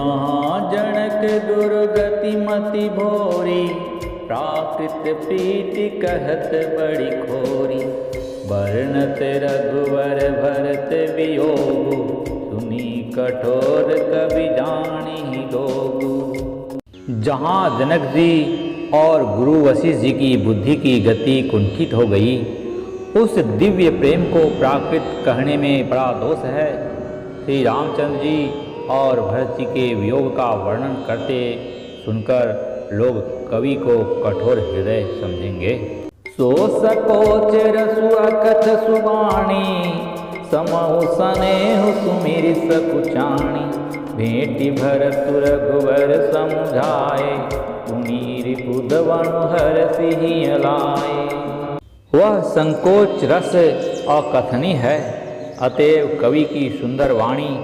महाजनक दुर्गति मति भोरी, प्राकृत प्रीति कहत बड़ी खोरी। वर्णत रघुवर भरत वियोगु, सुनी कठोर कवि जानी दोगु। जहाँ जनक जी और गुरु वशिष्ठ जी की बुद्धि की गति कुंठित हो गई, उस दिव्य प्रेम को प्राकृत कहने में बड़ा दोष है। श्री रामचंद्र जी और भरत जी के वियोग का वर्णन करते सुनकर लोग कवि को कठोर हृदय समझेंगे। सो सकोच रसु अकथ सुबाणी, समहु सनेहु सुमिरि सकुचाणी। भेंटि भरत रघुवर समुझाए, पुनि रिपुदवनु हरषि हिय लाए। वह संकोच रस अकथनीय है, अतएव कवि की सुंदर वाणी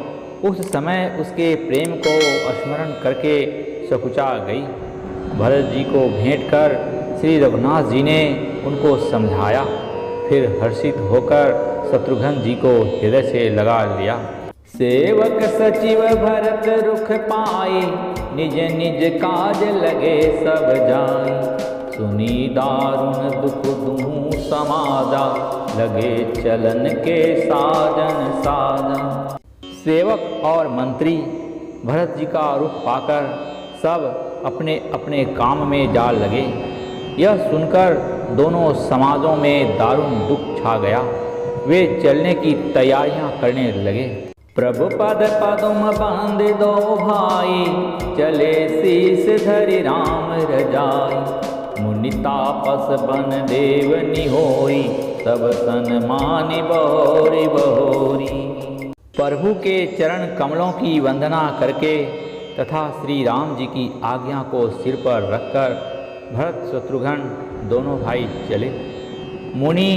उस समय उसके प्रेम को स्मरण करके सकुचा गई। भरत जी को भेंट कर श्री रघुनाथ जी ने उनको समझाया, फिर हर्षित होकर शत्रुघ्न जी को हृदय से लगा लिया। सेवक सचिव भरत रुख पाए, निज निज काज लगे सब जाए। सुनी दारुण दुख दूँ समाजा, लगे चलन के साजन साजन। सेवक और मंत्री भरत जी का रुख पाकर सब अपने अपने काम में जा लगे। यह सुनकर दोनों समाजों में दारुण दुख छा गया। वे चलने की तैयारियां करने लगे। प्रभु पद पदुम बांध दो भाई, चले शीस धरि राम रजाई। मुनि तापस बन देव निहोरी, सब सन मानि बहोरी बहोरी। प्रभु के चरण कमलों की वंदना करके तथा श्री राम जी की आज्ञा को सिर पर रखकर भरत शत्रुघ्न दोनों भाई चले। मुनि,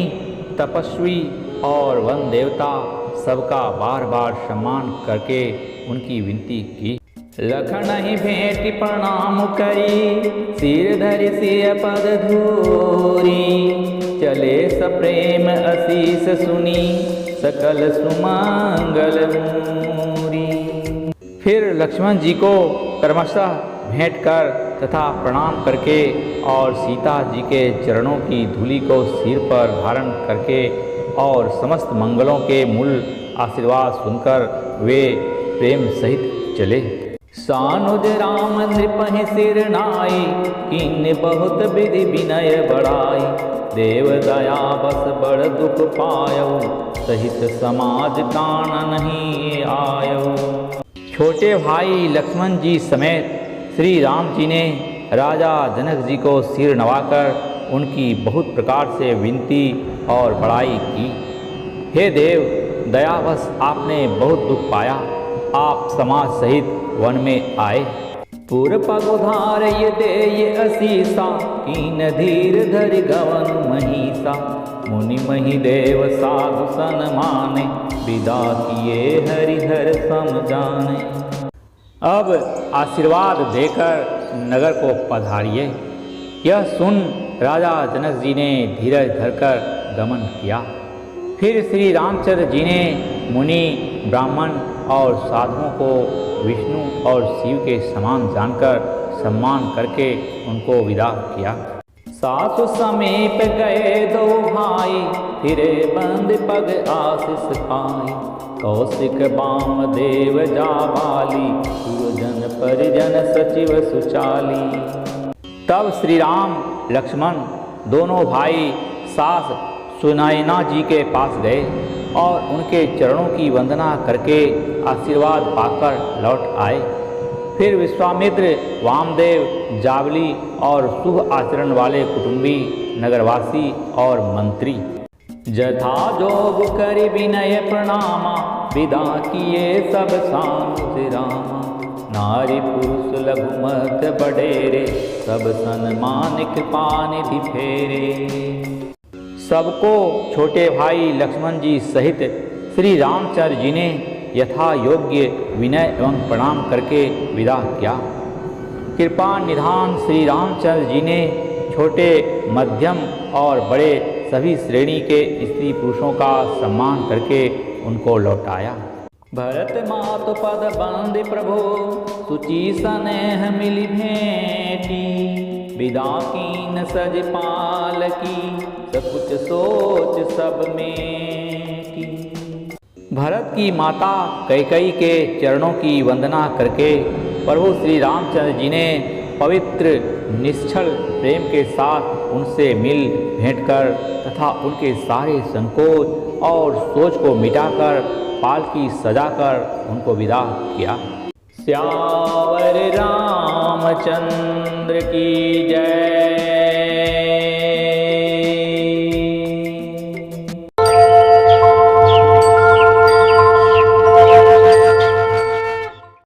तपस्वी और वन देवता सबका बार बार सम्मान करके उनकी विनती की। लखन ही भेंट प्रणाम करी, सिर धरि सिय पद धूरी। चले सप्रेम असीस सुनी, सकल सुमंगल मूरी। फिर लक्ष्मण जी को क्रमशः भेंट कर तथा प्रणाम करके और सीता जी के चरणों की धूलि को सिर पर धारण करके और समस्त मंगलों के मूल आशीर्वाद सुनकर वे प्रेम सहित चले। सानुज राम नृपहि सिर नाई, कीन्ह बहुत विधि विनय बढ़ाई। देव दया बस बड़ दुख पायऊ, सहित समाज कान नहीं आयऊ। छोटे भाई लक्ष्मण जी समेत श्री राम जी ने राजा जनक जी को सिर नवाकर उनकी बहुत प्रकार से विनती और बड़ाई की। हे देव, दयावश आपने बहुत दुख पाया, आप समाज सहित वन में आए। पुर पगुधार ये दे ये असीसा, कीन धीर धरि गवन महिषा। मुनि मही देव साधु सन माने, विदा किए हरिहर सम जाने। अब आशीर्वाद देकर नगर को पधारिए। यह सुन राजा जनक जी ने धीरज धरकर गमन किया। फिर श्री रामचंद्र जी ने मुनि, ब्राह्मण और साधुओं को विष्णु और शिव के समान जानकर सम्मान करके उनको विदा किया। सासु समीप गए दो भाई, फिरे बंद पग आशीष पाई। कौशिक बाम देव जाबाली, सुरजन परिजन सचिव सुचाली। तब श्री राम लक्ष्मण दोनों भाई सास सुनैना जी के पास गए और उनके चरणों की वंदना करके आशीर्वाद पाकर लौट आए। फिर विश्वामित्र, वामदेव, जावली और शुभ आचरण वाले कुटुंबी, नगरवासी और मंत्री जथा जोग करि विनय प्रणामा। विदा किए सब सानुज रामा। नारी पुरुष लघुमत बडेरे, सब सन मानिक पानिधि फेरे। सबको छोटे भाई लक्ष्मण जी सहित श्री रामचंद्र जी ने यथा योग्य विनय एवं प्रणाम करके विदा किया। कृपा निधान श्री रामचंद्र जी ने छोटे, मध्यम और बड़े सभी श्रेणी के स्त्री पुरुषों का सम्मान करके उनको लौटाया। भरत मातु पद बंद प्रभु, सुचि सनेह मिली भेंटी, विदा कीन सज पाल की, सकुच सोच सब मेटी। भरत की माता कैकेयी के चरणों की वंदना करके प्रभु श्री रामचंद्र जी ने पवित्र निश्चल प्रेम के साथ उनसे मिल भेंट कर तथा उनके सारे संकोच और सोच को मिटाकर पालकी सजाकर उनको विदा किया। श्यावर रामचंद्र की जय।